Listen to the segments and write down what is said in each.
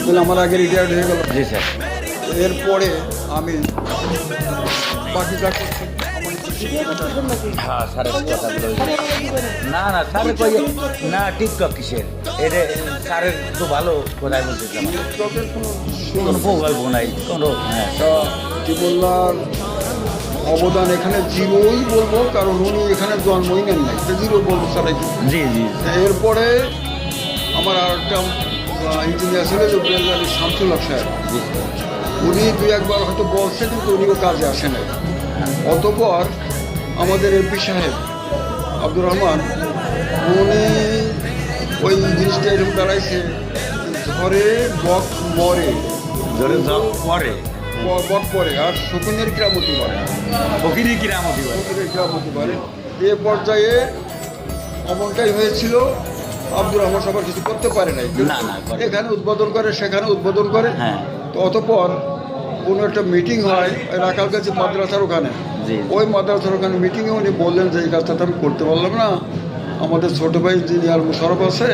বলে আমার আগে রিটায়ার্ড হয়ে গেল। জি স্যার। এরপরে আমি বাকি যা করছি আমার একটু শিক্ষাটা হ্যাঁ স্যারের কথাগুলো না না স্যার কই না টিকটক কিসের এটা স্যারের তো ভালো কোথায় বলতেছিলাম টিকটকের কোনো প্রকল্প নাই কোনো হ্যাঁ টিবুল্লার অবদান এখানে জিরোই বলবো, কারণ উনি এখানে জন্মই নেন নাই, জিরো বলবো স্যার। জি জি এরপরে আমার আর একটা ইঞ্জিনিয়ার ছিল যে শামসুল হক সাহেব, জি উনি দুই একবার হয়তো বলছে কিন্তু উনিও কাজে আসে নাই। অতঃপর আমাদের এমপি সাহেব আব্দুর রহমান, উনি ওই জিনিসটা এরকম দাঁড়াইছে, ঝড়ে বক মরে, ধরে জব পরে বক পরে আর শকুনের কিরামতি করে, ফকিরি কিরামতি বলে শকুনের কিরামতি করে। এ পর্যায়ে অমনটাই হয়েছিল, আব্দুর রহমান সবার কিছু করতে পারে নাই, না না করে। এখানে উদ্বোধন করে সেখানে উদ্বোধন করে। হ্যাঁ তো অতঃপর কোনো একটা মিটিং হয় রাখাল কাছে মাদ্রাসার ওখানে, জি ওই মাদ্রাসার ওখানে মিটিংয়ে উনি বললেন যে এই কাজটা তো আমি করতে পারলাম না, আমাদের ছোটো ভাই ইঞ্জিনিয়ার মুশারফ আছে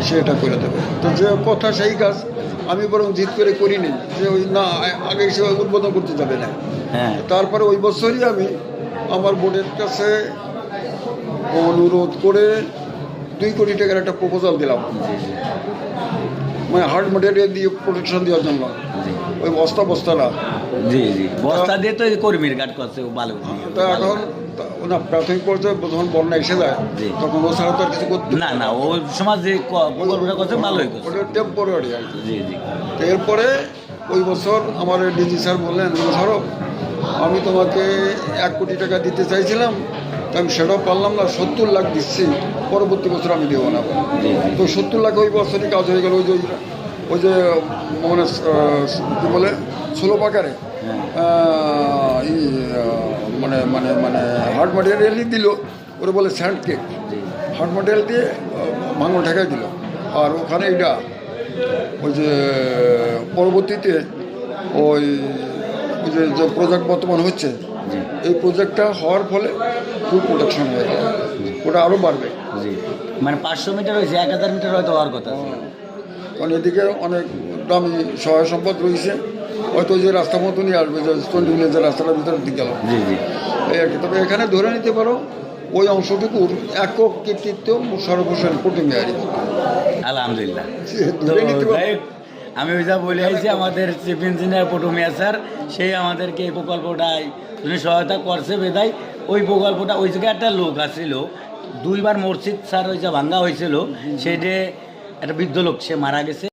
সে এটা করে দেবে। তো যে কথা সেই কাজ, আমি বরং জিদ করে করিনি যে ওই না আগে সে উদ্বোধন করতে যাবে না। হ্যাঁ তারপরে ওই বছরই আমি আমার বোর্ডের কাছে অনুরোধ করে 2 কোটি টাকার একটা প্রপোজাল দিলাম, জি জি মানে হার্ড ম্যাটেরিয়াল দিয়ে প্রোটেকশন দেওয়ার জন্য, ওই বস্তা না। জি জি বস্তা দিয়ে তো এই কর্মীর কাট করছে ভালো। তা এখন না প্রাথমিক পর্যায়ে যখন বন্যা এসে যায় জি। তখন ও ছাড়া তো আর কিছু করতে না না ওই সমাজ যে প্রকল্পটা করছে ভালোই করছে। ওটা টেম্পোরারি আর কি। জি জি তো এরপরে ওই বছর আমার ডিজি স্যার বললেন, ধরো আমি তোমাকে 1 কোটি টাকা দিতে চাইছিলাম, তো আমি সেটাও পারলাম না, 70 লাখ দিচ্ছি, পরবর্তী বছর আমি দেবো না। জি তো 70 লাখ ওই বছরই কাজ হয়ে গেল। ওই যে মানে কী বলে 16 পাকারে মানে মানে মানে হার্ড ম্যাটেরিয়ালই দিল, ওরা বলে স্যান্ড কেক, জি হার্ড ম্যাটেরিয়াল দিয়ে ভাঙন ঠেকাই দিল। আর ওখানে এটা ওই যে পরবর্তীতে ওই ওই যে প্রজেক্ট বর্তমান হচ্ছে, জি এই প্রজেক্টটা হওয়ার ফলে ফুল প্রোটেকশন হয়ে গেল, ওটা আরও বাড়বে। জি মানে 500 মিটার হয়েছে 1000 মিটার হয়তো হওয়ার কথা। কারণ এদিকে অনেক দামি সহায় সম্পদ রয়েছে, হয়তো ওই যে রাস্তা মতনই আসবে, যে চন্ডিগুলের যে রাস্তাটার ভিতরের দিকে গেল জি জি এই আর কি। তবে এখানে ধরে নিতে পারো ওই অংশটুকুর একক কৃতিত্ব মুশারফ হোসেন পটুমিয়ারি, আলহামদুলিল্লাহ। তো ধরে নিতে পারো। যাই হোক, আমি ওই যা বলে আইছি আমাদের চিফ ইঞ্জিনিয়ার পটুমিয়া স্যার, সেই আমাদেরকে এই প্রকল্পটায় উনি সহায়তা করছে বেদায়। ওই প্রকল্পটা ওই জায়গায় একটা লোক আসছিল, 2বার মসজিদ স্যার ওই যা ভাঙ্গা হয়েছিল, সেটা একটা বৃদ্ধ লোক সে মারা গেছে।